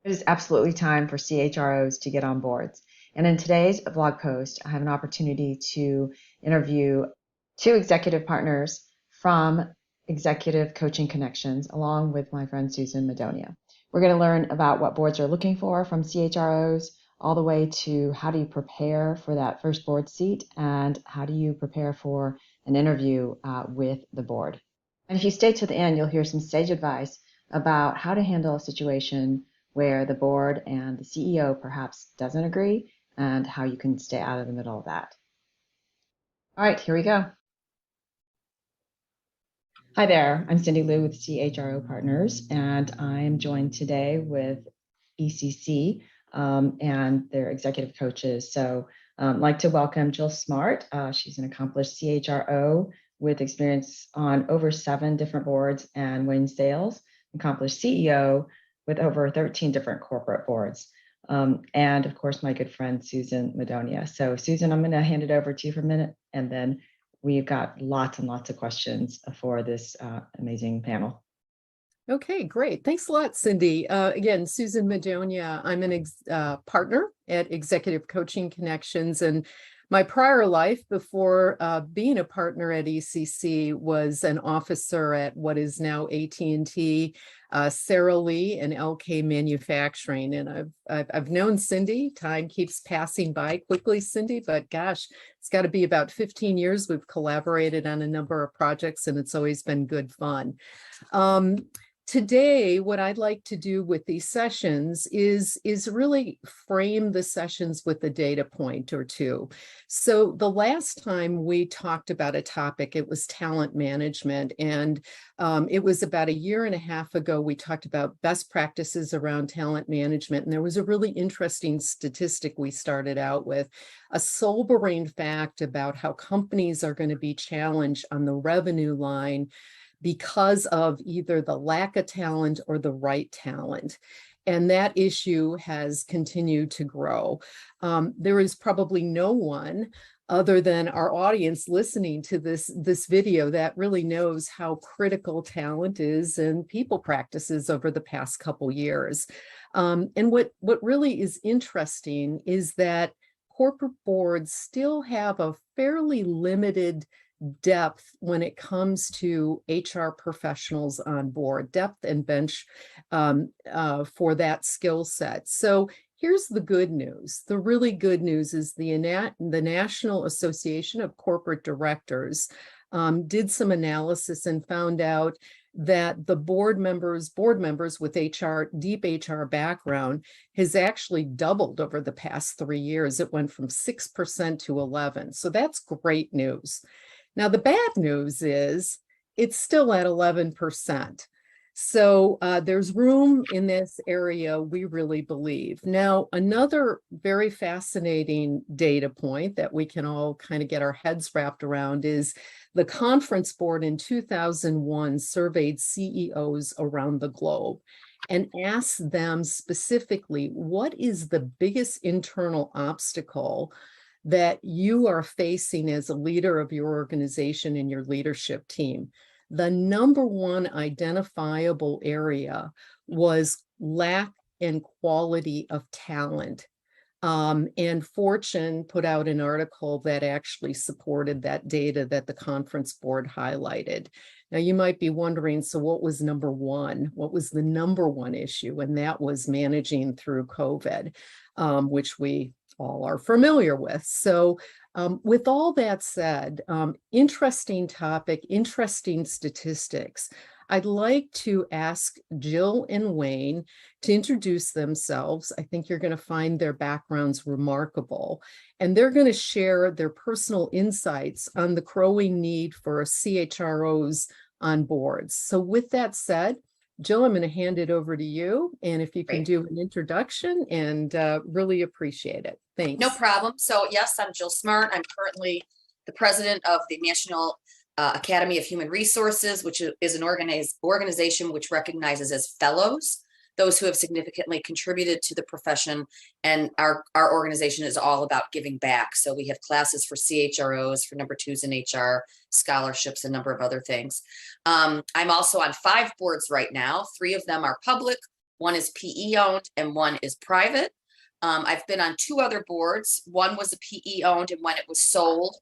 It is absolutely time for CHROs to get on boards. And in today's blog post, I have an opportunity to interview two executive partners from Executive Coaching Connections, along with my friend Susan Madonia. We're going to learn about what boards are looking for from CHROs, all the way to how do you prepare for that first board seat and how do you prepare for an interview with the board. And if you stay to the end, you'll hear some sage advice about how to handle a situation where the board and the CEO perhaps doesn't agree and how you can stay out of the middle of that. All right, here we go. Hi there, I'm Cindy Liu with CHRO Partners, and I'm joined today with ECC and their executive coaches. So I'd like to welcome Jill Smart. She's an accomplished CHRO with experience on over 7 different boards and winning sales, accomplished CEO with over 13 different corporate boards. And of course, my good friend, Susan Madonia. So Susan, I'm gonna hand it over to you for a minute, and then we've got lots and lots of questions for this amazing panel. Okay, great. Thanks a lot, Cindy. Again, Susan Madonia. I'm an partner at Executive Coaching Connections, and my prior life before being a partner at ECC was an officer at what is now AT&T, Sara Lee, and LK Manufacturing. And I've known Cindy. Time keeps passing by quickly, Cindy, but gosh, it's got to be about 15 years. We've collaborated on a number of projects, and it's always been good fun. Today, what I'd like to do with these sessions is really frame the sessions with a data point or two. So the last time we talked about a topic, it was talent management. And it was about 1.5 years ago, we talked about best practices around talent management. And there was a really interesting statistic we started out with, a sobering fact about how companies are going to be challenged on the revenue line because of either the lack of talent or the right talent. And that issue has continued to grow. There is probably no one other than our audience listening to this video that really knows how critical talent is and people practices over the past couple years. And what really is interesting is that corporate boards still have a fairly limited depth when it comes to HR professionals on board, depth and bench for that skill set. So here's the good news. The really good news is the National Association of Corporate Directors did some analysis and found out that the board members with deep HR background has actually doubled over the past 3 years. It went from 6% to 11%. So that's great news. Now, the bad news is it's still at 11%. So there's room in this area, we really believe. Now, another very fascinating data point that we can all kind of get our heads wrapped around is the Conference Board in 2001 surveyed CEOs around the globe and asked them specifically, what is the biggest internal obstacle that you are facing as a leader of your organization and your leadership team? The number one identifiable area was lack and quality of talent. And Fortune put out an article that actually supported that data that the Conference Board highlighted. Now, you might be wondering, so what was number one? What was the number one issue? And that was managing through COVID, which we all are familiar with. So with all that said, interesting topic, interesting statistics. I'd like to ask Jill and Wayne to introduce themselves. I think you're going to find their backgrounds remarkable, and they're going to share their personal insights on the growing need for CHROs on boards. So with that said, Jill, I'm going to hand it over to you, and if you can do an introduction, and really appreciate it. Thanks. No problem. So yes, I'm Jill Smart. I'm currently the president of the National Academy of Human Resources, which is an organization which recognizes as fellows those who have significantly contributed to the profession. And our organization is all about giving back. So we have classes for CHROs, for number 2s in HR, scholarships, a number of other things. I'm also on 5 boards right now. 3 of them are public. One is PE owned and one is private. I've been on 2 other boards. One was a PE owned, and when it was sold,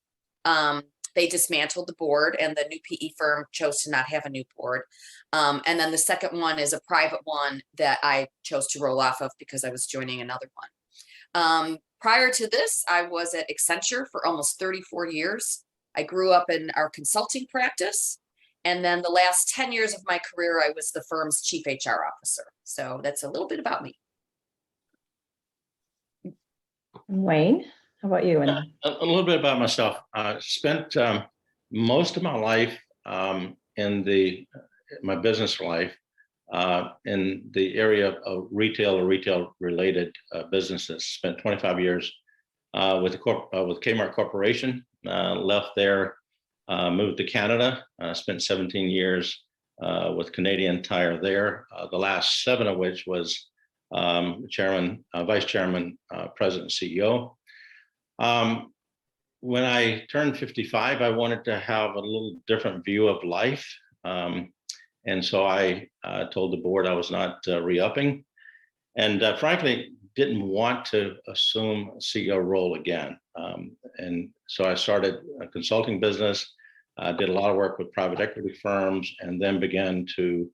they dismantled the board and the new PE firm chose to not have a new board. And then the second one is a private one that I chose to roll off of because I was joining another one. Prior to this, I was at Accenture for almost 34 years. I grew up in our consulting practice. And then the last 10 years of my career, I was the firm's chief HR officer. So that's a little bit about me. Wayne, how about you? A little bit about myself. Spent most of my life in my business life in the area of retail or retail-related businesses. Spent 25 years with Kmart Corporation. Left there, moved to Canada. Spent 17 years with Canadian Tire there. The last 7 of which was chairman, vice chairman, president, CEO. When I turned 55, I wanted to have a little different view of life. And so I told the board I was not re-upping, and frankly, didn't want to assume a CEO role again. And so I started a consulting business, did a lot of work with private equity firms, and then began to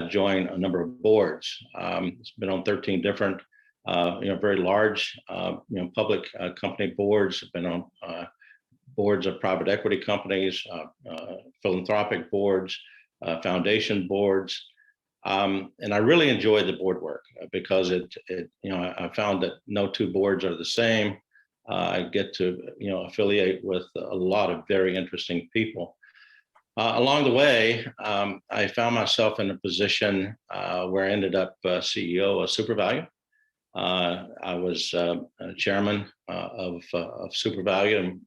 join a number of boards. It's been on 13 different very large, public company boards. Have been on boards of private equity companies, philanthropic boards, foundation boards, and I really enjoyed the board work because I found that no 2 boards are the same. I get to affiliate with a lot of very interesting people. Along the way, I found myself in a position where I ended up CEO of SuperValue. I was chairman of SuperValue, and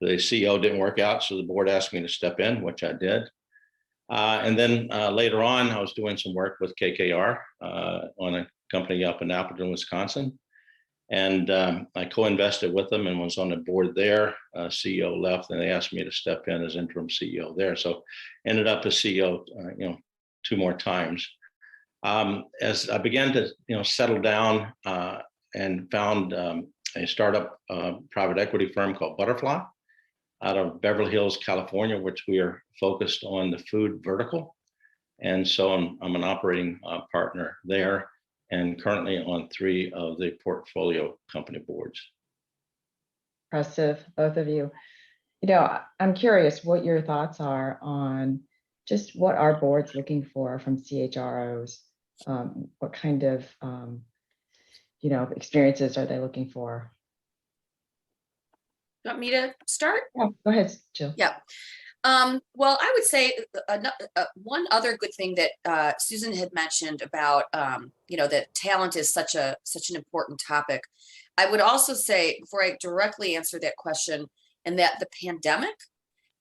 the CEO didn't work out, so the board asked me to step in, which I did. And then later on, I was doing some work with KKR on a company up in Appleton, Wisconsin. And I co-invested with them and was on the board there. CEO left, and they asked me to step in as interim CEO there. So ended up as CEO, 2 more times. As I began to settle down and found a startup private equity firm called Butterfly out of Beverly Hills, California, which we are focused on the food vertical. And so I'm an operating partner there, and currently on 3 of the portfolio company boards. Impressive, both of you. I'm curious what your thoughts are on just what our board's looking for from CHROs. What kind of, experiences are they looking for? You want me to start? Yeah, go ahead, Jill. Yeah. Well, I would say one other good thing that Susan had mentioned about, that talent is such an important topic. I would also say, before I directly answer that question, and that the pandemic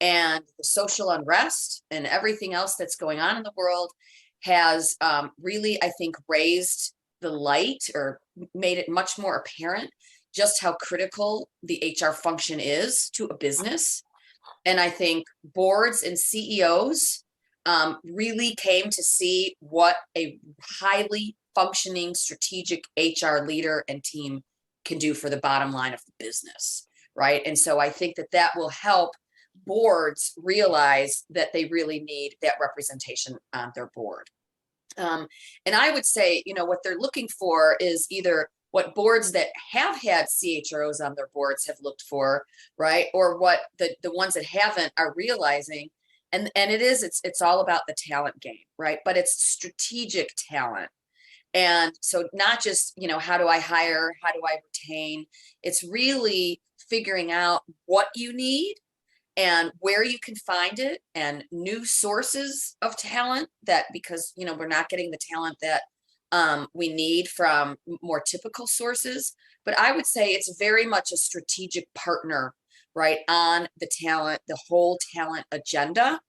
and the social unrest and everything else that's going on in the world has really, I think, raised the light or made it much more apparent just how critical the HR function is to a business. And I think boards and CEOs really came to see what a highly functioning strategic HR leader and team can do for the bottom line of the business, right? And so I think that will help boards realize that they really need that representation on their board. And I would say, what they're looking for is either what boards that have had CHROs on their boards have looked for, right? Or what the ones that haven't are realizing. And it's all about the talent game, right? But it's strategic talent. And so not just, how do I hire? How do I retain? It's really figuring out what you need and where you can find it, and new sources of talent because, we're not getting the talent that we need from more typical sources. But I would say it's very much a strategic partner, right, on the talent, the whole talent agenda,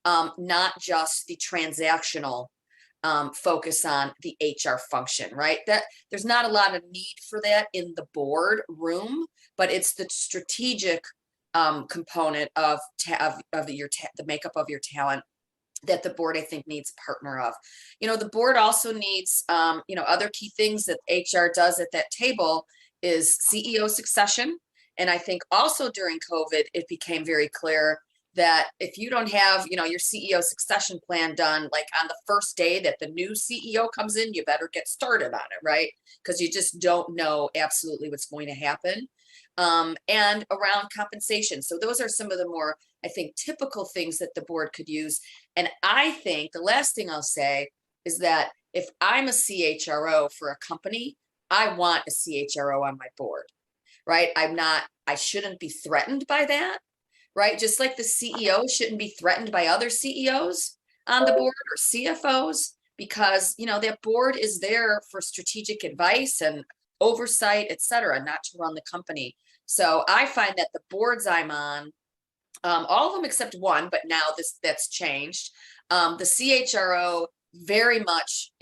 not just the transactional focus on the HR function, right? That there's not a lot of need for that in the board room, but it's the strategic component of the makeup of your talent that the board, I think, needs a partner of. The board also needs, other key things that HR does at that table is CEO succession. And I think also during COVID, it became very clear that if you don't have, your CEO succession plan done, like on the first day that the new CEO comes in, you better get started on it, right? Because you just don't know absolutely what's going to happen. And around compensation. So those are some of the more, I think, typical things that the board could use. And I think the last thing I'll say is that if I'm a CHRO for a company, I want a CHRO on my board, right? I shouldn't be threatened by that, right? Just like the CEO shouldn't be threatened by other CEOs on the board or CFOs, because, that board is there for strategic advice and oversight, et cetera, not to run the company. So I find that the boards I'm on, all of them except one, but now that's changed. The CHRO very much,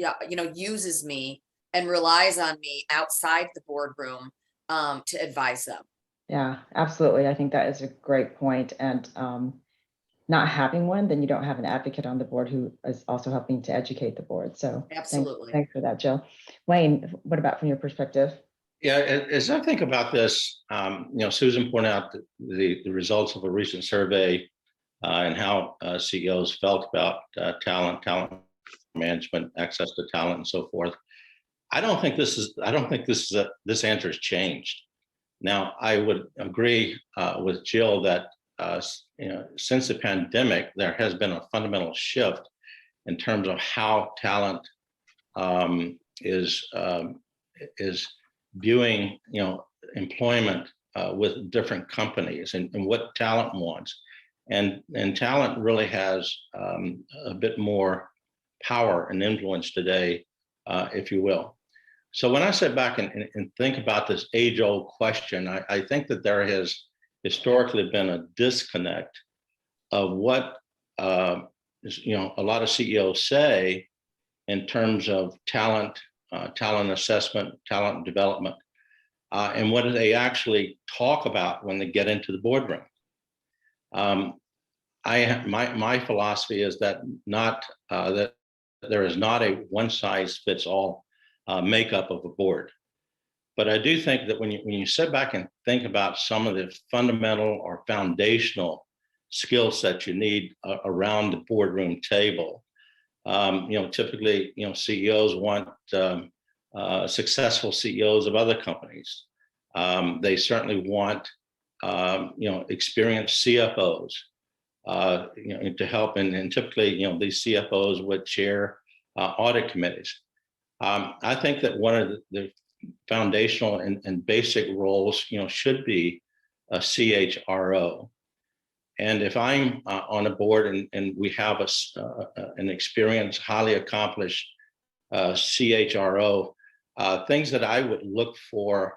uses me and relies on me outside the boardroom to advise them. Yeah, absolutely. I think that is a great point. And not having one, then you don't have an advocate on the board who is also helping to educate the board. So absolutely. Thanks for that, Jill. Wayne, what about from your perspective? Yeah, as I think about this, Susan pointed out the results of a recent survey and how CEOs felt about talent management, access to talent, and so forth. I don't think this answer has changed. Now, I would agree with Jill that since the pandemic, there has been a fundamental shift in terms of how talent is viewing, employment with different companies and what talent wants, and talent really has a bit more power and influence today, if you will. So when I sit back and think about this age-old question, I think that there has historically been a disconnect of what a lot of CEOs say in terms of talent assessment, talent development, and what do they actually talk about when they get into the boardroom. My philosophy is that that there is not a one-size-fits-all makeup of a board. But I do think that when you sit back and think about some of the fundamental or foundational skill sets you need around the boardroom table, typically, CEOs want successful CEOs of other companies. They certainly want, experienced CFOs, to help. And typically, these CFOs would chair audit committees. I think that one of the foundational and basic roles, should be a CHRO. And if I'm on a board and we have an experienced, highly accomplished CHRO, things that I would look for,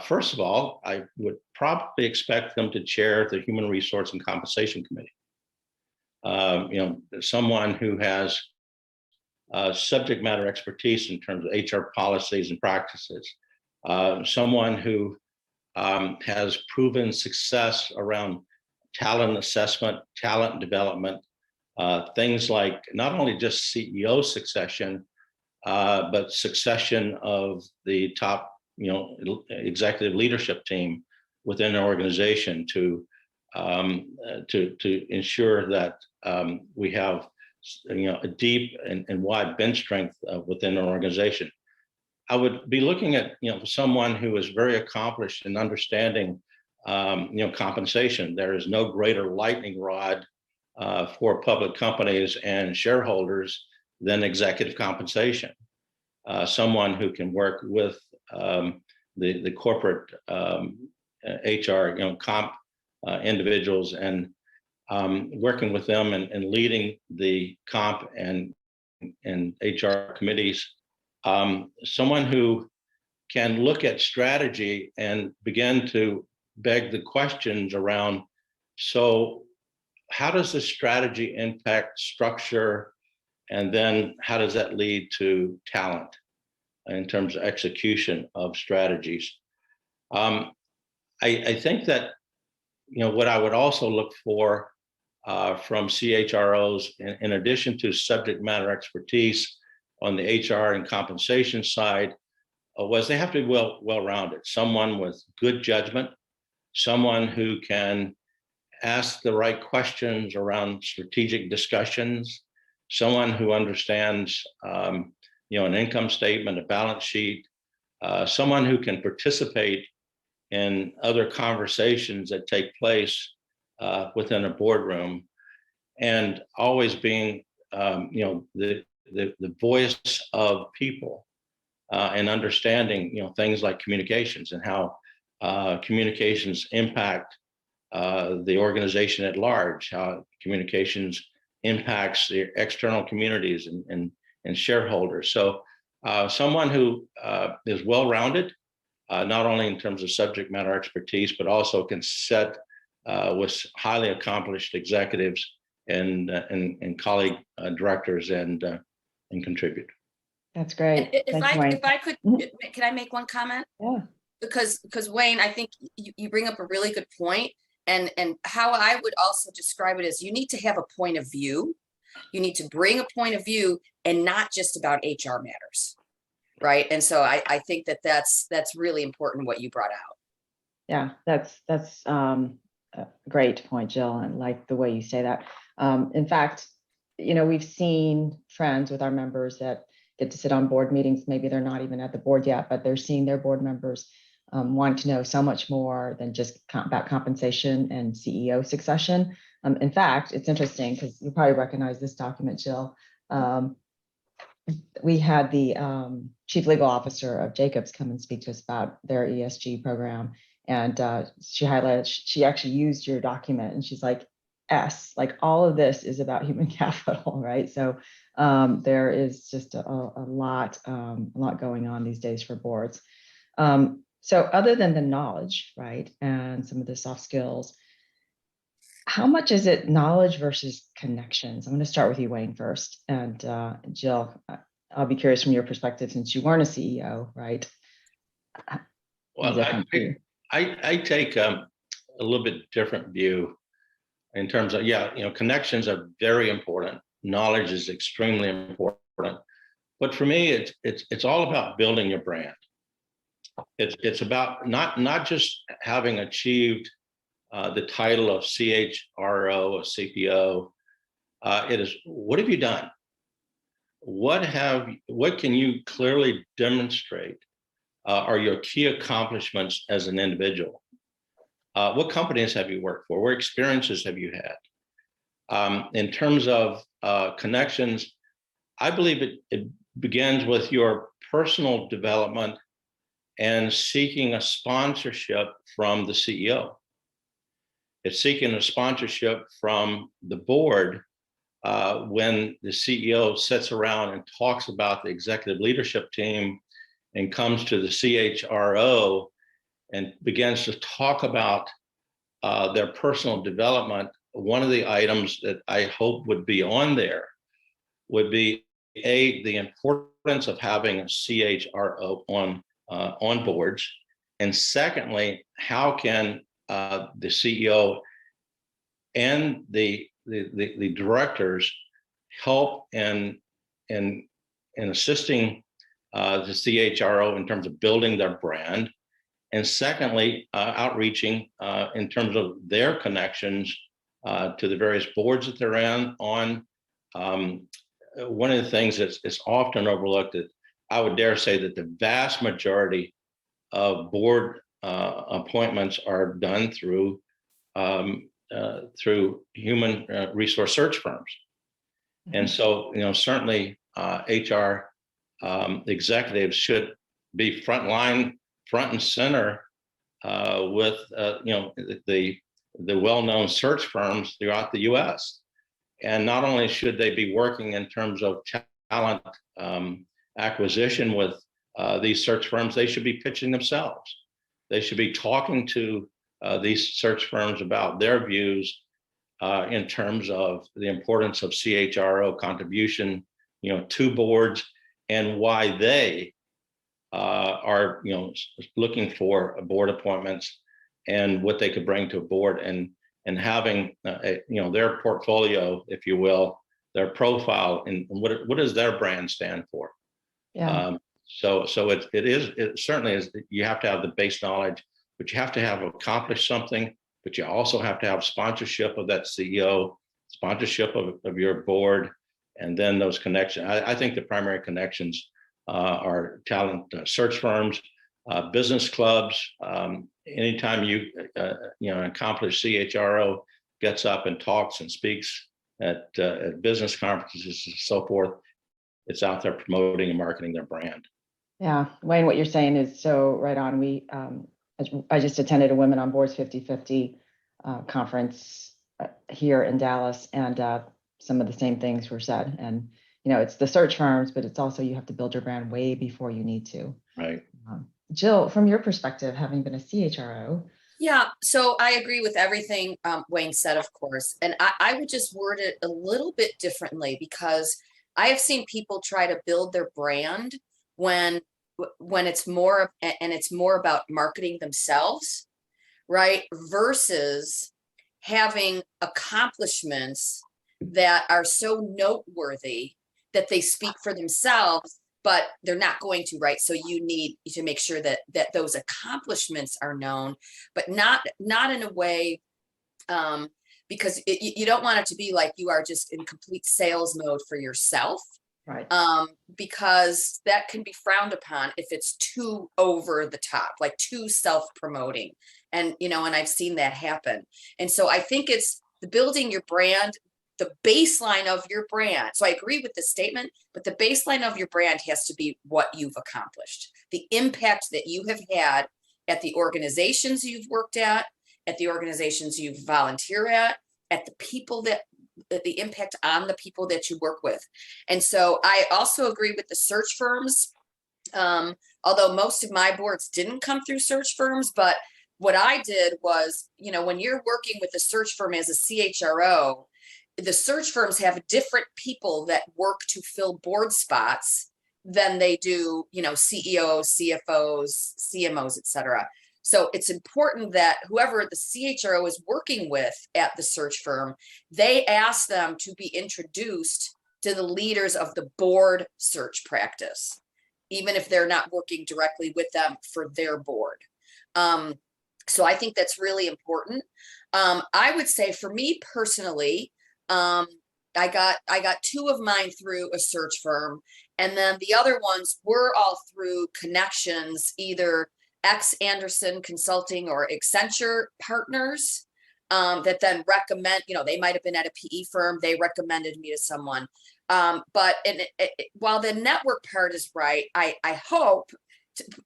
first of all, I would probably expect them to chair the Human Resource and Compensation Committee. Someone who has subject matter expertise in terms of HR policies and practices, someone who has proven success around talent assessment, talent development, things like not only just CEO succession, but succession of the top, executive leadership team within an organization to ensure that we have, a deep and wide bench strength within an organization. I would be looking at, someone who is very accomplished in understanding, compensation. There is no greater lightning rod for public companies and shareholders than executive compensation. Someone who can work with the corporate HR, comp individuals and working with them and leading the comp and HR committees. Someone who can look at strategy and begin to beg the questions around, so how does this strategy impact structure? And then how does that lead to talent in terms of execution of strategies? I think that, what I would also look for from CHROs, in addition to subject matter expertise on the HR and compensation side, was they have to be well-rounded. Someone with good judgment, someone who can ask the right questions around strategic discussions, someone who understands an income statement, a balance sheet, someone who can participate in other conversations that take place within a boardroom, and always being the voice of people, and understanding things like communications and how communications impact the organization at large, how communications impacts the external communities and shareholders. So someone who is well-rounded, not only in terms of subject matter expertise, but also can sit with highly accomplished executives and colleague directors and contribute. That's great. If I could, can I make one comment? Yeah. Because Wayne, I think you bring up a really good point, and how I would also describe it is you need to have a point of view. You need to bring a point of view, and not just about HR matters, right? And so I think that's really important what you brought out. Yeah, that's a great point, Jill, and like the way you say that. In fact, we've seen trends with our members that get to sit on board meetings. Maybe they're not even at the board yet, but they're seeing their board members wanting to know so much more than just about compensation and CEO succession. In fact, it's interesting because you probably recognize this document, Jill. We had the chief legal officer of Jacobs come and speak to us about their ESG program. And she highlighted, she actually used your document, and she's like, like all of this is about human capital, right? So there is just a lot going on these days for boards. So other than the knowledge, right, and some of the soft skills, how much is it knowledge versus connections? I'm going to start with you, Wayne, first. And Jill, I'll be curious from your perspective, since you weren't a CEO, right? Well, I take a little bit different view in terms of, connections are very important. Knowledge is extremely important. But for me, it's all about building your brand. It's about not just having achieved the title of CHRO or CPO. It is, what have you done? What can you clearly demonstrate are your key accomplishments as an individual? What companies have you worked for? What experiences have you had? In terms of connections, I believe it begins with your personal development and seeking a sponsorship from the CEO. It's seeking a sponsorship from the board when the CEO sits around and talks about the executive leadership team and comes to the CHRO and begins to talk about their personal development. One of the items that I hope would be on there would be the importance of having a CHRO on boards, and secondly, how can the CEO and the directors help in assisting the CHRO in terms of building their brand, and secondly, outreaching in terms of their connections to the various boards that they're on. One of the things that's often overlooked, that I would dare say that the vast majority of board appointments are done through human resource search firms. Mm-hmm. And so, certainly HR executives should be front and center with the well-known search firms throughout the U.S. And not only should they be working in terms of talent acquisition with these search firms, they should be pitching themselves. They should be talking to these search firms about their views in terms of the importance of CHRO contribution, to boards, and why they are, looking for board appointments and what they could bring to a board. And and having their portfolio, if you will, their profile, and what does their brand stand for. Yeah. So it certainly is. You have to have the base knowledge, but you have to have accomplished something. But you also have to have sponsorship of that CEO, sponsorship of your board, and then those connections. I think the primary connections are talent search firms, business clubs. Anytime you accomplished CHRO gets up and talks and speaks at business conferences and so forth, it's out there promoting and marketing their brand. Yeah, Wayne, what you're saying is so right on. I just attended a Women on Boards 50/50 conference here in Dallas, and some of the same things were said. And it's the search firms, but it's also you have to build your brand way before you need to. Right. Jill, from your perspective, having been a CHRO. Yeah, so I agree with everything Wayne said, of course, and I would just word it a little bit differently, because I have seen people try to build their brand when it's more about marketing themselves, right? Versus having accomplishments that are so noteworthy that they speak for themselves, but they're not going to, right? So you need to make sure that those accomplishments are known, but not in a way, because you don't want it to be like you are just in complete sales mode for yourself. Right. Because that can be frowned upon if it's too over the top, like too self-promoting. And, and I've seen that happen. And so I think it's the building your brand, the baseline of your brand. So I agree with the statement, but the baseline of your brand has to be what you've accomplished, the impact that you have had at the organizations you've worked at the organizations you volunteer at the people the impact on the people that you work with. And so I also agree with the search firms, although most of my boards didn't come through search firms. But what I did was, when you're working with a search firm as a CHRO, the search firms have different people that work to fill board spots than they do, CEOs, CFOs, CMOs, et cetera. So it's important that whoever the CHRO is working with at the search firm, they ask them to be introduced to the leaders of the board search practice, even if they're not working directly with them for their board. So I think that's really important. I would say for me personally, I got two of mine through a search firm, and then the other ones were all through connections, either Anderson Consulting or Accenture partners that then recommend, they might have been at a PE firm, they recommended me to someone. But while the network part is right, I hope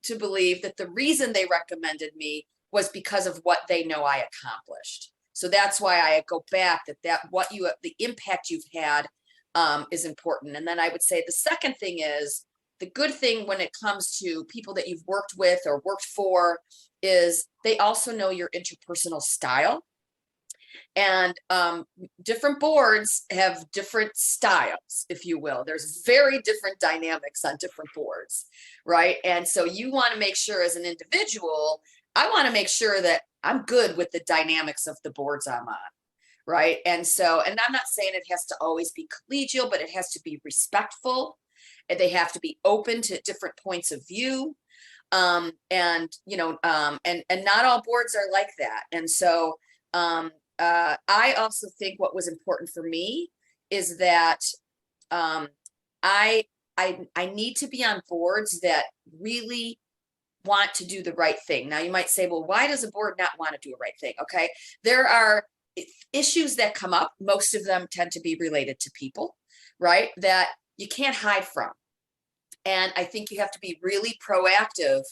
to believe that the reason they recommended me was because of what they know I accomplished. So that's why I go back the impact you've had is important. And then I would say the second thing is, the good thing when it comes to people that you've worked with or worked for is they also know your interpersonal style. And different boards have different styles, if you will. There's very different dynamics on different boards, right? And so you want to make sure as an individual, I want to make sure that I'm good with the dynamics of the boards I'm on, right? And I'm not saying it has to always be collegial, but it has to be respectful. And they have to be open to different points of view. And not all boards are like that. And so I also think what was important for me is that I need to be on boards that really want to do the right thing. Now you might say, well, why does a board not want to do a right thing? Okay. There are issues that come up. Most of them tend to be related to people, right? That you can't hide from. And I think you have to be really proactive,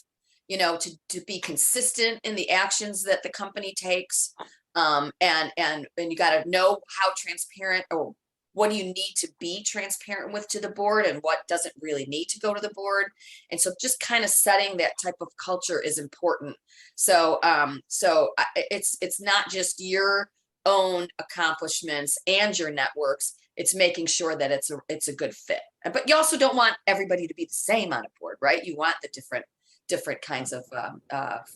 to be consistent in the actions that the company takes. And you got to know how transparent, or what do you need to be transparent with to the board, and what doesn't really need to go to the board. And so just kind of setting that type of culture is important. So it's not just your own accomplishments and your networks, it's making sure that it's a good fit. But you also don't want everybody to be the same on a board, right? You want the different kinds of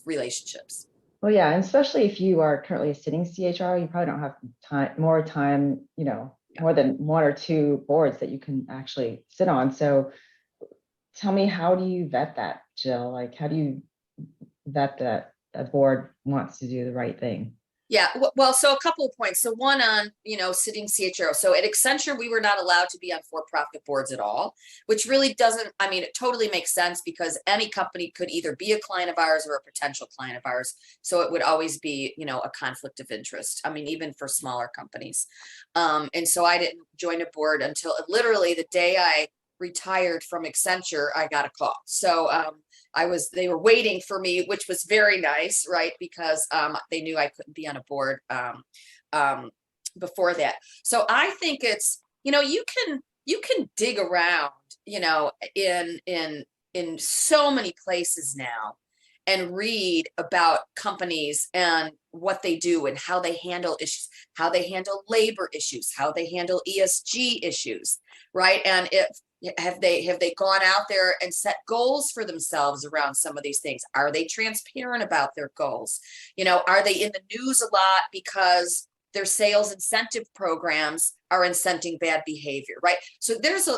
relationships. Well, yeah, and especially if you are currently a sitting CHRO, you probably don't have more time, more than one or two boards that you can actually sit on. So tell me, how do you vet that, Jill? Like, how do you vet that a board wants to do the right thing? Yeah, well, so a couple of points. So one on, sitting CHRO. So at Accenture, we were not allowed to be on for-profit boards at all, which really doesn't, I mean, it totally makes sense because any company could either be a client of ours or a potential client of ours. So it would always be, a conflict of interest. I mean, even for smaller companies. And so I didn't join a board until literally the day I retired from Accenture, I got a call. So they were waiting for me, which was very nice, right? Because they knew I couldn't be on a board before that. So I think it's, you can dig around, in so many places now and read about companies and what they do and how they handle issues, how they handle labor issues, how they handle ESG issues, right? And have they gone out there and set goals for themselves around some of these things? Are they transparent about their goals? Are they in the news a lot because their sales incentive programs are incenting bad behavior, right? So there's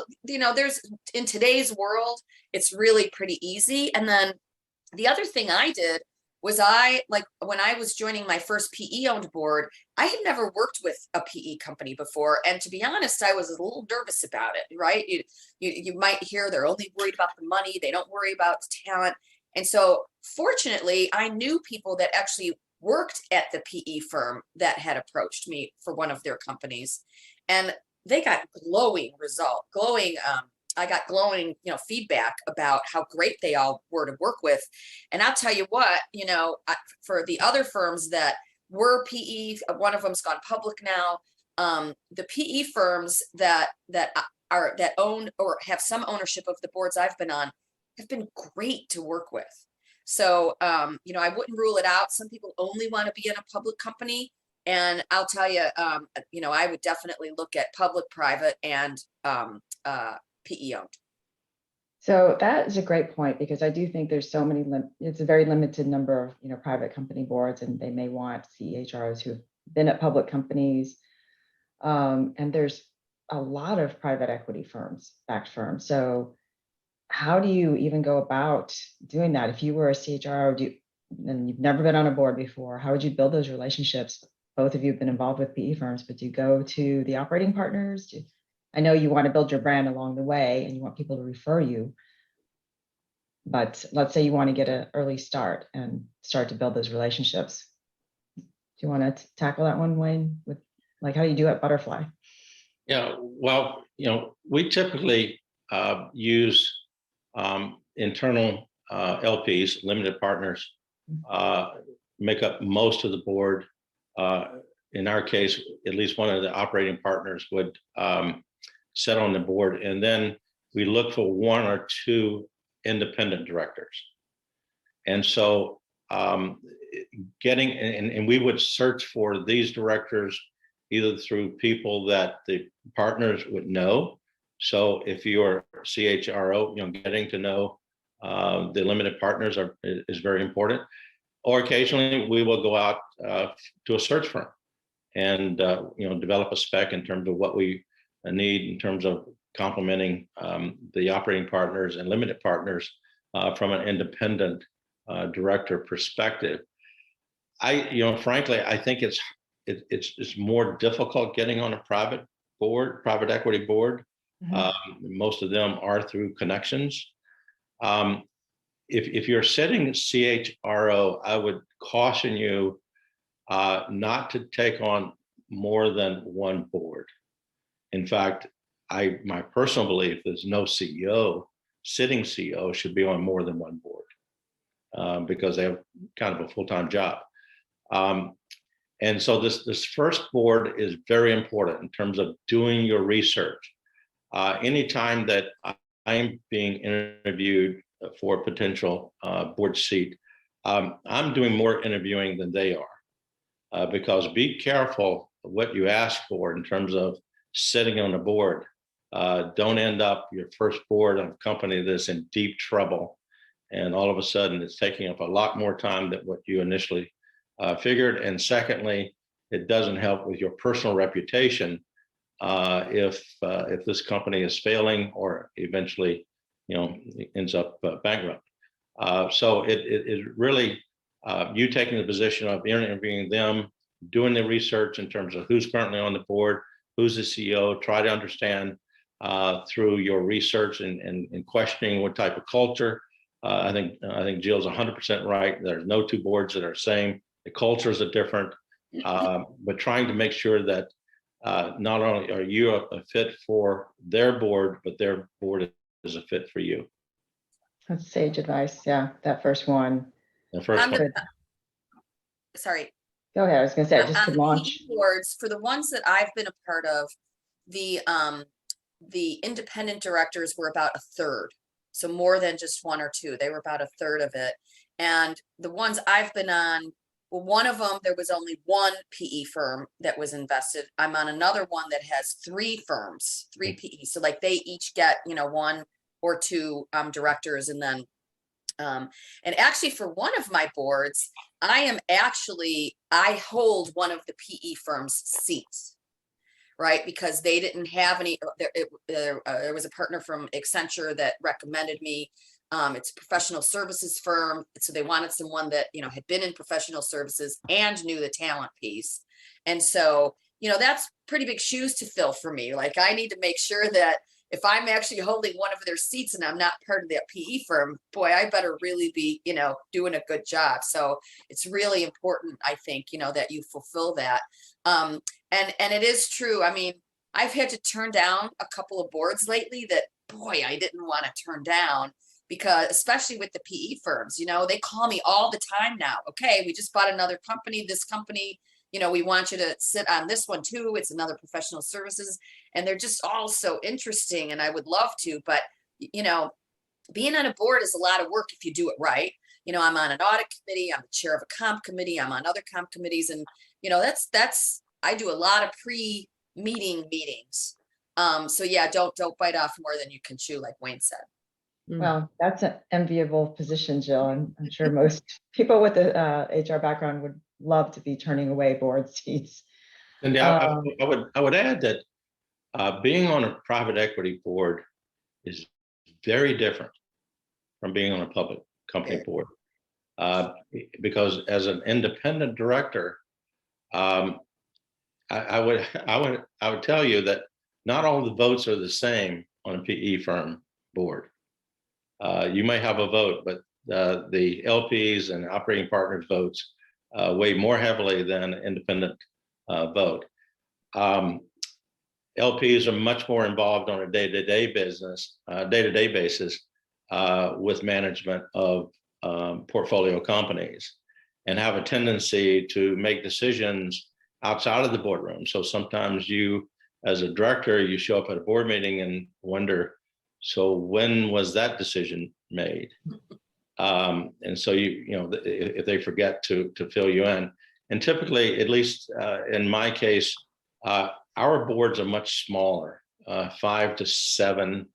in today's world, it's really pretty easy. And then the other thing I did was when I was joining my first PE owned board, I had never worked with a PE company before. And to be honest, I was a little nervous about it, right? You might hear they're only worried about the money. They don't worry about talent. And so fortunately, I knew people that actually worked at the PE firm that had approached me for one of their companies. And they got glowing I got glowing, feedback about how great they all were to work with. And I'll tell you what, for the other firms that were PE, one of them's gone public now. The PE firms that own or have some ownership of the boards I've been on have been great to work with. So, I wouldn't rule it out. Some people only want to be in a public company. And I'll tell you, I would definitely look at public, private, and PE owned. So that is a great point, because I do think there's so many, it's a very limited number of, private company boards, and they may want CHROs who've been at public companies. And there's a lot of private equity backed firms. So how do you even go about doing that? If you were a CHRO and you've never been on a board before, how would you build those relationships? Both of you have been involved with PE firms, but do you go to the operating partners? I know you want to build your brand along the way and you want people to refer you, but let's say you want to get an early start and start to build those relationships. Do you want to tackle that one, Wayne, with like how you do at Butterfly? Yeah, well, we typically use internal LPs, limited partners, make up most of the board. In our case, at least one of the operating partners would sit on the board, and then we look for one or two independent directors. And so and we would search for these directors either through people that the partners would know. So if you're CHRO, getting to know the limited partners is very important. Or occasionally we will go out to a search firm and develop a spec in terms of what we need in terms of complementing the operating partners and limited partners from an independent director perspective. Frankly, I think it's more difficult getting on a private equity board. Mm-hmm. Most of them are through connections. If you're sitting CHRO, I would caution you not to take on more than one board. In fact, my personal belief is no sitting CEO should be on more than one board because they have kind of a full-time job. And so this first board is very important in terms of doing your research. Anytime that I'm being interviewed for a potential board seat, I'm doing more interviewing than they are, because be careful what you ask for in terms of sitting on the board. Don't end up your first board of a company that's in deep trouble, and all of a sudden it's taking up a lot more time than what you initially figured. And secondly, it doesn't help with your personal reputation if this company is failing or eventually, ends up bankrupt. So it really, you taking the position of interviewing them, doing the research in terms of who's currently on the board, who's the CEO, try to understand through your research and questioning what type of culture. I think Jill's 100% right. There's no two boards that are the same. The cultures are different, but trying to make sure that not only are you a fit for their board, but their board is a fit for you. That's sage advice. Yeah, that first one. The first one. Sorry. Go ahead. I was going to say, just to On launch. the boards, for the ones that I've been a part of, the independent directors were about a third. So more than just one or two, they were about a third of it. And the ones I've been on, well, one of them, there was only one PE firm that was invested. I'm on another one that has three firms, three PE. So like they each get, one or two directors. And then, and actually for one of my boards, I hold one of the PE firm's seats, right? Because they didn't have any, there was a partner from Accenture that recommended me. It's a professional services firm. So they wanted someone that, had been in professional services and knew the talent piece. And so, that's pretty big shoes to fill for me. Like I need to make sure that if I'm actually holding one of their seats and I'm not part of that PE firm, boy, I better really be, doing a good job. So it's really important, I think, that you fulfill that. And it is true. I mean, I've had to turn down a couple of boards lately that, boy, I didn't want to turn down. Because especially with the PE firms, they call me all the time now. Okay, we just bought another company. This company, we want you to sit on this one too. It's another professional services. And they're just all so interesting. And I would love to, but, being on a board is a lot of work if you do it right. I'm on an audit committee. I'm the chair of a comp committee. I'm on other comp committees. And, I do a lot of pre-meeting meetings. So yeah, don't bite off more than you can chew, like Wayne said. Well, that's an enviable position, Jill. And I'm sure most people with the HR background would love to be turning away board seats. And I would add that being on a private equity board is very different from being on a public company board. Because as an independent director, I would tell you that not all the votes are the same on a PE firm board. You may have a vote, but the LPs and operating partners votes weigh more heavily than an independent vote. LPs are much more involved on a day-to-day basis with management of portfolio companies and have a tendency to make decisions outside of the boardroom. So sometimes you, as a director, you show up at a board meeting and wonder, so when was that decision made? And so if they forget to fill you in, and typically, at least in my case, our boards are much smaller, 5 to 7.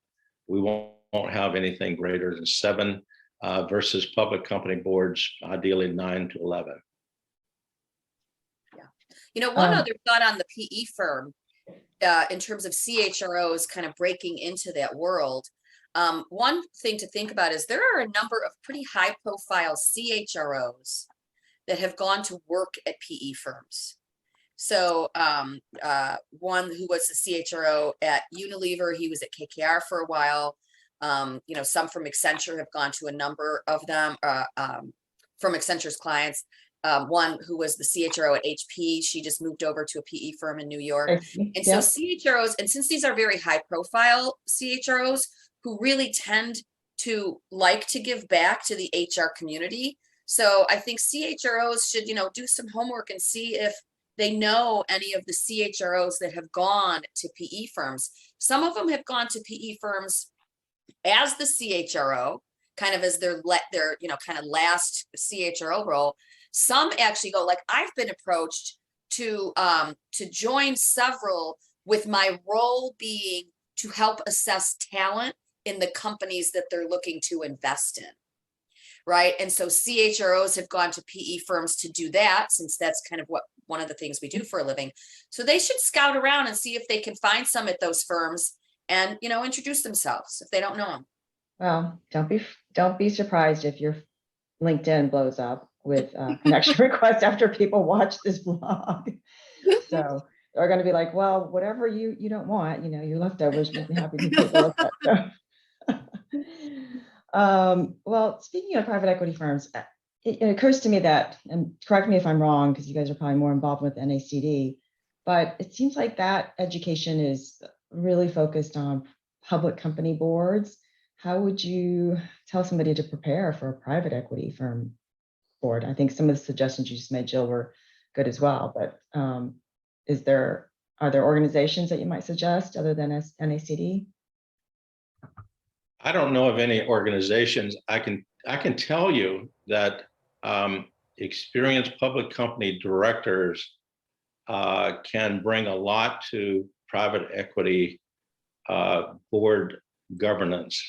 We won't have anything greater than 7 versus public company boards, ideally 9 to 11. Yeah. One other thought on the PE firm, in terms of CHROs kind of breaking into that world. One thing to think about is there are a number of pretty high profile CHROs that have gone to work at PE firms. So one who was the CHRO at Unilever, he was at KKR for a while. Some from Accenture have gone to a number of them from Accenture's clients. One who was the CHRO at HP, she just moved over to a PE firm in New York. And so CHROs, and since these are very high profile CHROs who really tend to like to give back to the HR community. So I think CHROs should, do some homework and see if they know any of the CHROs that have gone to PE firms. Some of them have gone to PE firms as the CHRO, kind of as their kind of last CHRO role. Some actually go, like I've been approached to join several with my role being to help assess talent in the companies that they're looking to invest in. right? And so CHROs have gone to PE firms to do that, since that's kind of what one of the things we do for a living. So they should scout around and see if they can find some at those firms and, you know, introduce themselves if they don't know them. Well, don't be surprised if your LinkedIn blows up with connection requests after people watch this vlog. So they're going to be like, well, whatever you don't want, you know, your leftovers, we'll be happy to take a look at. Well, speaking of private equity firms, it occurs to me that, and correct me if I'm wrong, because you guys are probably more involved with NACD, but it seems like that education is really focused on public company boards. How would you tell somebody to prepare for a private equity firm board? I think some of the suggestions you just made, Jill, were good as well, but are there organizations that you might suggest other than NACD? I don't know of any organizations. I can tell you that experienced public company directors can bring a lot to private equity board governance.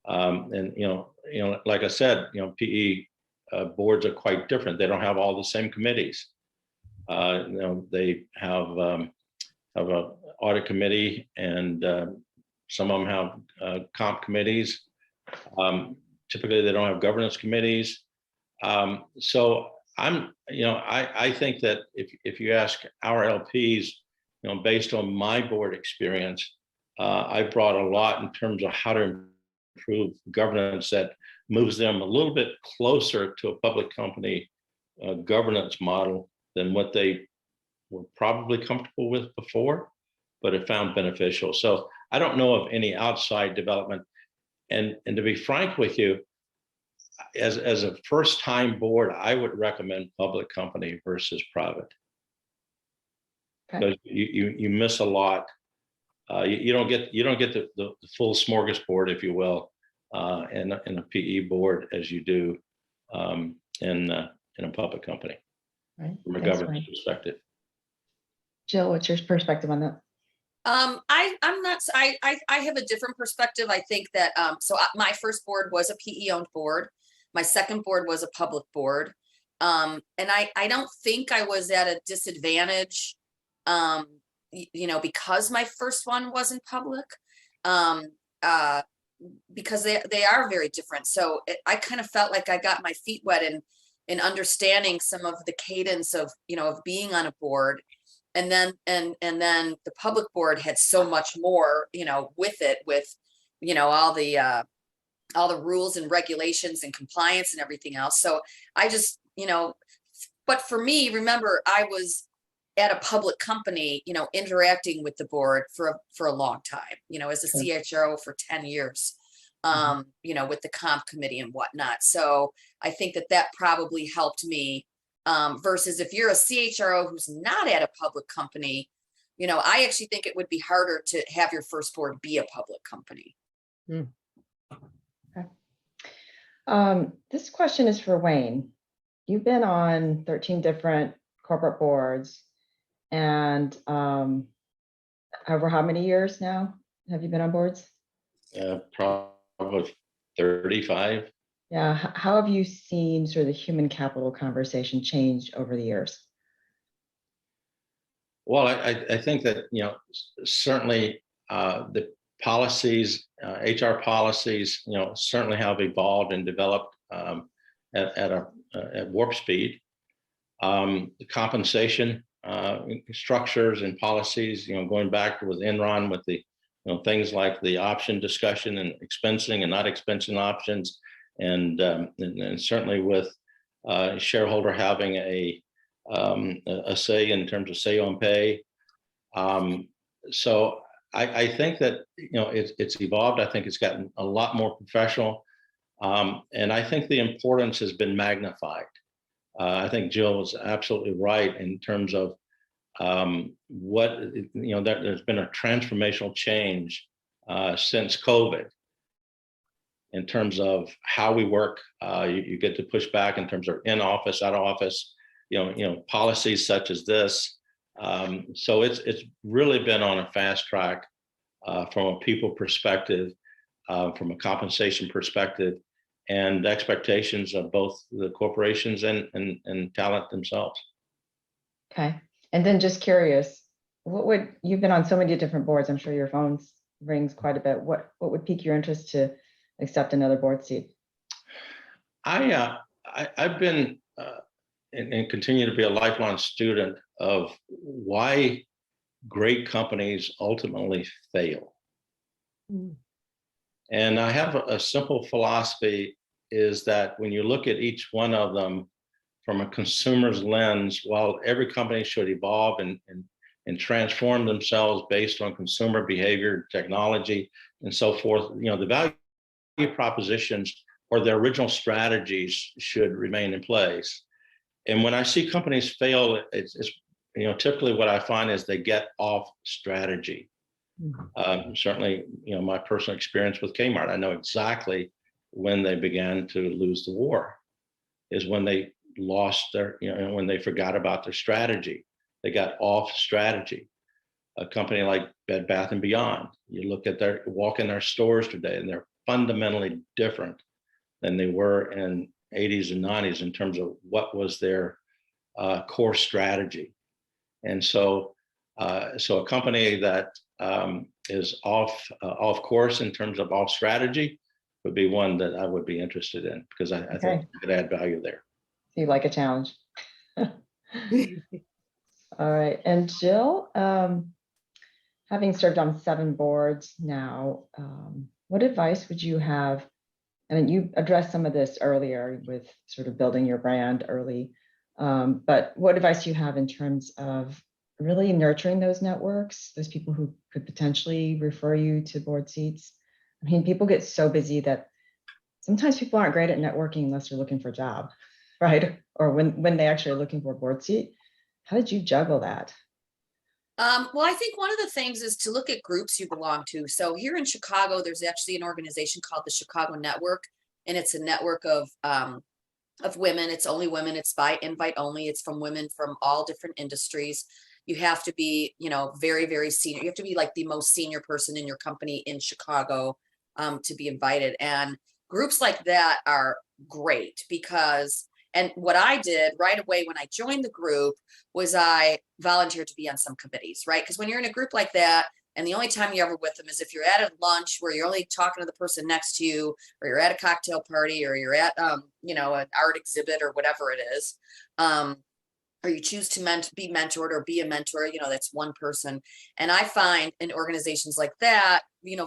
And like I said, PE boards are quite different. They don't have all the same committees. They have a audit committee, and some of them have comp committees. Typically, they don't have governance committees. So I think that if you ask our LPs, based on my board experience, I brought a lot in terms of how to improve governance that moves them a little bit closer to a public company governance model than what they were probably comfortable with before, but have found beneficial. So I don't know of any outside development. And to be frank with you, as a first-time board, I would recommend public company versus private. Okay. Because you miss a lot. You don't get the full smorgasbord, if you will, in a PE board as you do in a public company, Right. from a Thanks, governance Wayne. perspective. Jill, what's your perspective on that? I'm not, I have a different perspective. I think that, my first board was a PE owned board. My second board was a public board. And I don't think I was at a disadvantage, because my first one wasn't public, because they are very different. So I kind of felt like I got my feet wet in understanding some of the cadence of, of being on a board. And then the public board had so much more, with it, with, all the rules and regulations and compliance and everything else. So I just, but for me, remember, I was at a public company, interacting with the board for a long time, as a CHRO for 10 years, with the comp committee and whatnot. So I think that probably helped me. Versus if you're a CHRO who's not at a public company, I actually think it would be harder to have your first board be a public company. Okay. This question is for Wayne. You've been on 13 different corporate boards, and over how many years now have you been on boards? Probably 35. Yeah. How have you seen sort of the human capital conversation change over the years? Well, I think that, certainly the policies, HR policies, certainly have evolved and developed at warp speed. The compensation structures and policies, going back with Enron with the, things like the option discussion and expensing and not expensing options. And certainly with shareholder having a say in terms of say on pay. So I think that it's evolved. I think it's gotten a lot more professional, and I think the importance has been magnified. I think Jill is absolutely right in terms of what there's been a transformational change since COVID. In terms of how we work, you get to push back in terms of in office, out of office, policies such as this. So it's really been on a fast track from a people perspective, from a compensation perspective, and expectations of both the corporations and talent themselves. Okay. And then just curious, you've been on so many different boards, I'm sure your phone rings quite a bit. What would pique your interest to accept another board seat? I've been and continue to be a lifelong student of why great companies ultimately fail. Mm. And I have a simple philosophy, is that when you look at each one of them from a consumer's lens, while every company should evolve and transform themselves based on consumer behavior, technology, and so forth, the value propositions or their original strategies should remain in place. And when I see companies fail, it's typically what I find is they get off strategy. Certainly, my personal experience with Kmart, I know exactly when they began to lose the war, is when they lost their, when they forgot about their strategy. They got off strategy. A company like Bed Bath & Beyond, you look at walk in their stores today, and they're fundamentally different than they were in 80s and 90s in terms of what was their core strategy. And so a company that is off course in terms of off strategy would be one that I would be interested in, because I think it could add value there. You like a challenge. All right. And Jill, having served on 7 boards now, what advice would you have? And you addressed some of this earlier with sort of building your brand early, but what advice do you have in terms of really nurturing those networks, those people who could potentially refer you to board seats? I mean, people get so busy that sometimes people aren't great at networking unless they're looking for a job, right? Or when they actually are looking for a board seat. How did you juggle that? Well, I think one of the things is to look at groups you belong to. So here in Chicago, there's actually an organization called the Chicago Network, and it's a network of women. It's only women. It's by invite only. It's from women from all different industries. You have to be, very, very senior. You have to be like the most senior person in your company in Chicago to be invited. And groups like that are great because, and what I did right away when I joined the group was I volunteered to be on some committees, right? Because when you're in a group like that, and the only time you're ever with them is if you're at a lunch where you're only talking to the person next to you, or you're at a cocktail party, or you're at, an art exhibit or whatever it is, or you choose to be mentored or be a mentor, that's one person. And I find in organizations like that,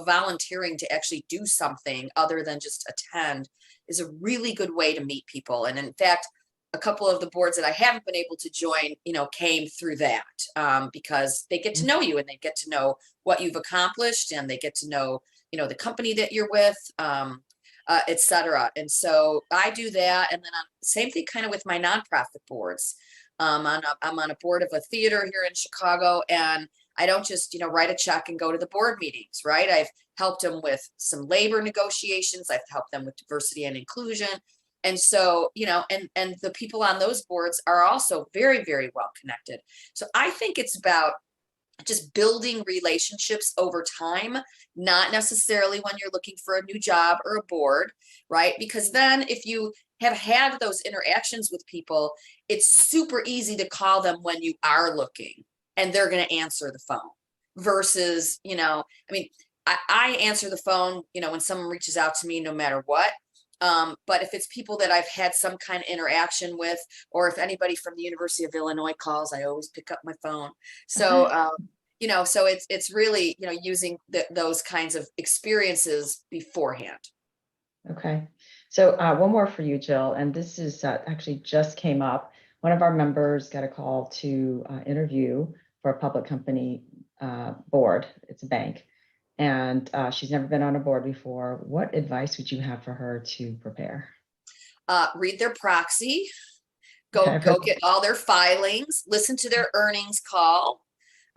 volunteering to actually do something other than just attend is a really good way to meet people. And in fact, a couple of the boards that I haven't been able to join, came through that because they get to know you and they get to know what you've accomplished and they get to know, the company that you're with, et cetera. And so I do that. And then same thing kind of with my nonprofit boards. I'm on a board of a theater here in Chicago, and I don't just, write a check and go to the board meetings, right? I've helped them with some labor negotiations. I've helped them with diversity and inclusion. And so, and the people on those boards are also very, very well connected. So I think it's about just building relationships over time, not necessarily when you're looking for a new job or a board, right? Because then if you have had those interactions with people, it's super easy to call them when you are looking and they're going to answer the phone versus, I answer the phone, when someone reaches out to me, no matter what. But if it's people that I've had some kind of interaction with, or if anybody from the University of Illinois calls, I always pick up my phone. So, so it's really, using those kinds of experiences beforehand. Okay. So one more for you, Jill, and this is actually just came up. One of our members got a call to interview for a public company board. It's a bank. And she's never been on a board before. What advice would you have for her to prepare? Read their proxy, go get all their filings, listen to their earnings call,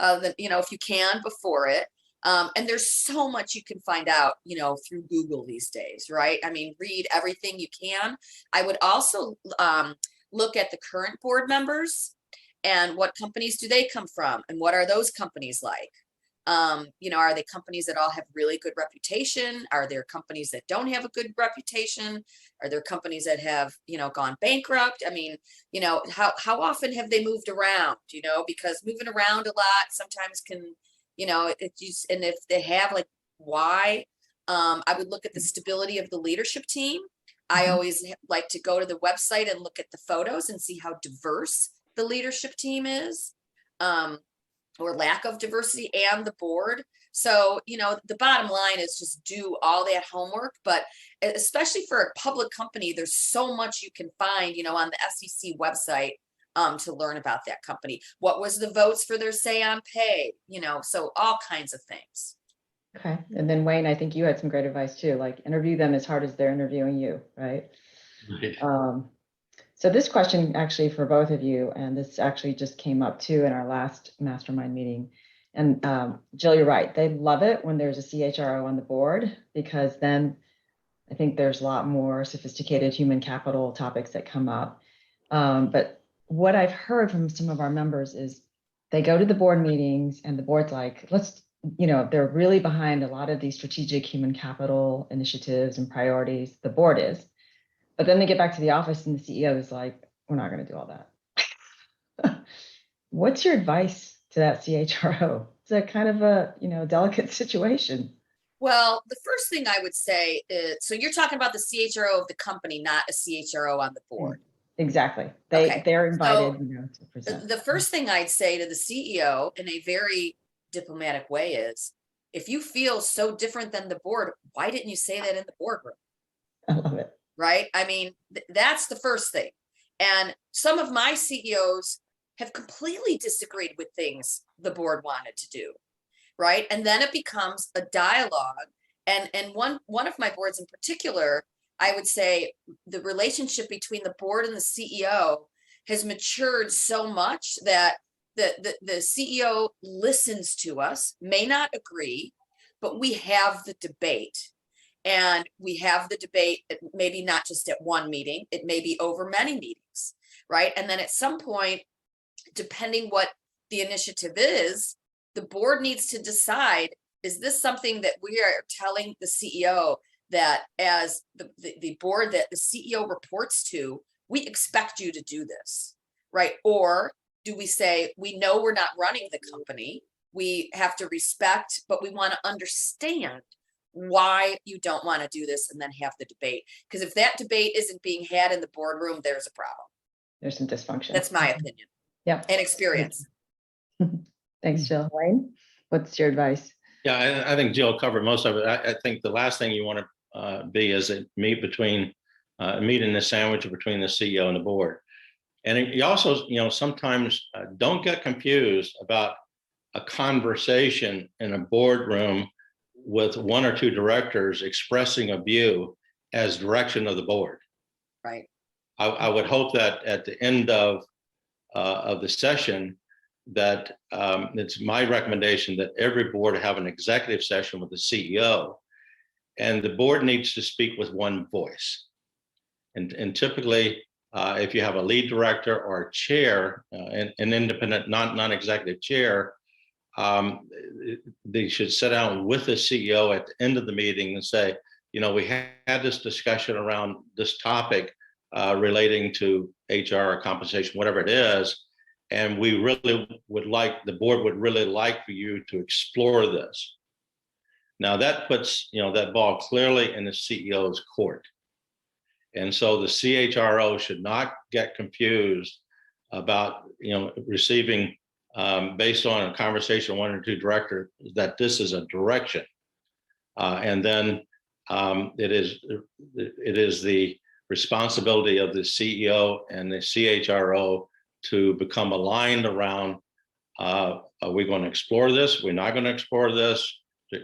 if you can before it. And there's so much you can find out, through Google these days, right? Read everything you can. I would also look at the current board members and what companies do they come from and what are those companies like? Are they companies that all have really good reputation? Are there companies that don't have a good reputation? Are there companies that have, gone bankrupt? I mean, how often have they moved around, because moving around a lot sometimes can, and if they have, like, why? I would look at the stability of the leadership team. I always like to go to the website and look at the photos and see how diverse the leadership team is. Or lack of diversity, and the board. So, the bottom line is just do all that homework, but especially for a public company, there's so much you can find, on the SEC website to learn about that company. What was the votes for their say on pay, so all kinds of things. Okay. And then Wayne, I think you had some great advice too, like interview them as hard as they're interviewing you, right? Right. So this question actually for both of you, and this actually just came up too in our last mastermind meeting. And Jill, you're right. They love it when there's a CHRO on the board, because then I think there's a lot more sophisticated human capital topics that come up. But what I've heard from some of our members is they go to the board meetings and the board's like, they're really behind a lot of these strategic human capital initiatives and priorities. The board is. But then they get back to the office and the CEO is like, we're not going to do all that. What's your advice to that CHRO? It's a kind of a, delicate situation. Well, the first thing I would say is, so you're talking about the CHRO of the company, not a CHRO on the board. Exactly. Okay. They're invited, So, to present. The first thing I'd say to the CEO in a very diplomatic way is, if you feel so different than the board, why didn't you say that in the boardroom? I love it. Right? I mean, that's the first thing. And some of my CEOs have completely disagreed with things the board wanted to do. Right? And then it becomes a dialogue. And one of my boards in particular, I would say the relationship between the board and the CEO has matured so much that the CEO listens to us, may not agree, but we have the debate. And we have the debate, maybe not just at one meeting, it may be over many meetings, right? And then at some point, depending what the initiative is, the board needs to decide, is this something that we are telling the CEO that as the board that the CEO reports to, we expect you to do this, right? Or do we say, we know we're not running the company, we have to respect, but we want to understand why you don't want to do this, and then have the debate. Because if that debate isn't being had in the boardroom, there's a problem. There's some dysfunction. That's my opinion. Yeah. And experience. Thanks, Jill. Wayne, what's your advice? Yeah, I think Jill covered most of it. I think the last thing you want to be is a meet in the sandwich between the CEO and the board. And you also, sometimes don't get confused about a conversation in a boardroom with one or two directors expressing a view as direction of the board. Right. I would hope that at the end of the session, that it's my recommendation that every board have an executive session with the CEO, and the board needs to speak with one voice. And typically, if you have a lead director or a chair, an independent, non-executive chair, they should sit down with the CEO at the end of the meeting and say, we had this discussion around this topic relating to HR or compensation, whatever it is, and we really would like, the board would really like for you to explore this. Now that puts, that ball clearly in the CEO's court. And so the CHRO should not get confused about, receiving based on a conversation with one or two directors, that this is a direction. And then it is the responsibility of the CEO and the CHRO to become aligned around, are we going to explore this? We're not going to explore this.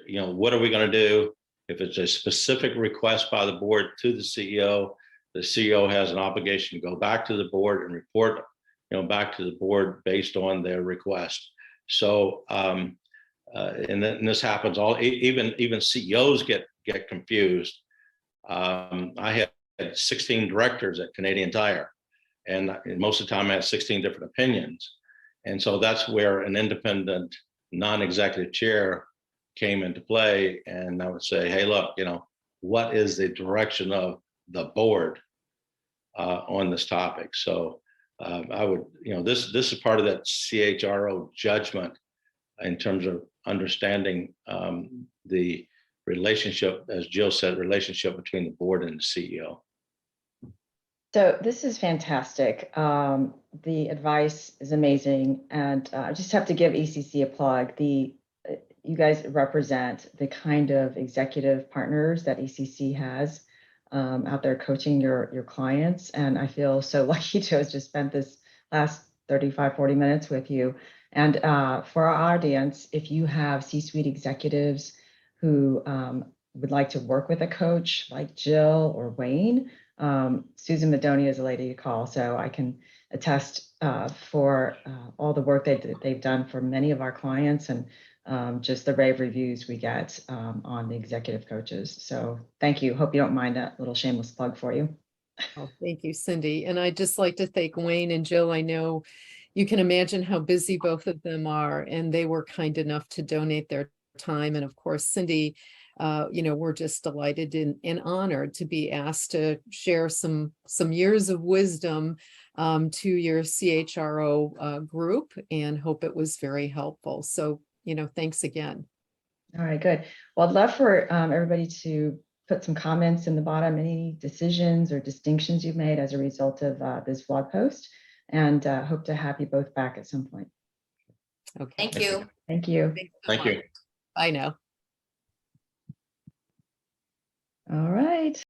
What are we going to do? If it's a specific request by the board to the CEO has an obligation to go back to the board and report back to the board based on their request. So, and this happens even CEOs get confused. I had 16 directors at Canadian Tire, and most of the time I had 16 different opinions. And so that's where an independent non-executive chair came into play, and I would say, hey, look, what is the direction of the board on this topic? So I would, this is part of that CHRO judgment in terms of understanding the relationship, as Jill said, relationship between the board and the CEO. So this is fantastic. The advice is amazing, and I just have to give ECC a plug. You guys represent the kind of executive partners that ECC has out there coaching your clients, and I feel so lucky to have just spent this last 35, 40 minutes with you. And for our audience, if you have C-suite executives who would like to work with a coach like Jill or Wayne, Susan Madonia is a lady to call, so I can attest for all the work they've done for many of our clients, and just the rave reviews we get on the executive coaches. So thank you. Hope you don't mind that little shameless plug for you. Oh, thank you, Cindy. And I'd just like to thank Wayne and Jill. I know you can imagine how busy both of them are, and they were kind enough to donate their time. And of course, Cindy, we're just delighted and honored to be asked to share some years of wisdom to your CHRO group, and hope it was very helpful. So, thanks again. All right, good. Well, I'd love for everybody to put some comments in the bottom, any decisions or distinctions you've made as a result of this blog post, and hope to have you both back at some point. Okay. Thank you. Thank you. Thank you. Bye now. All right.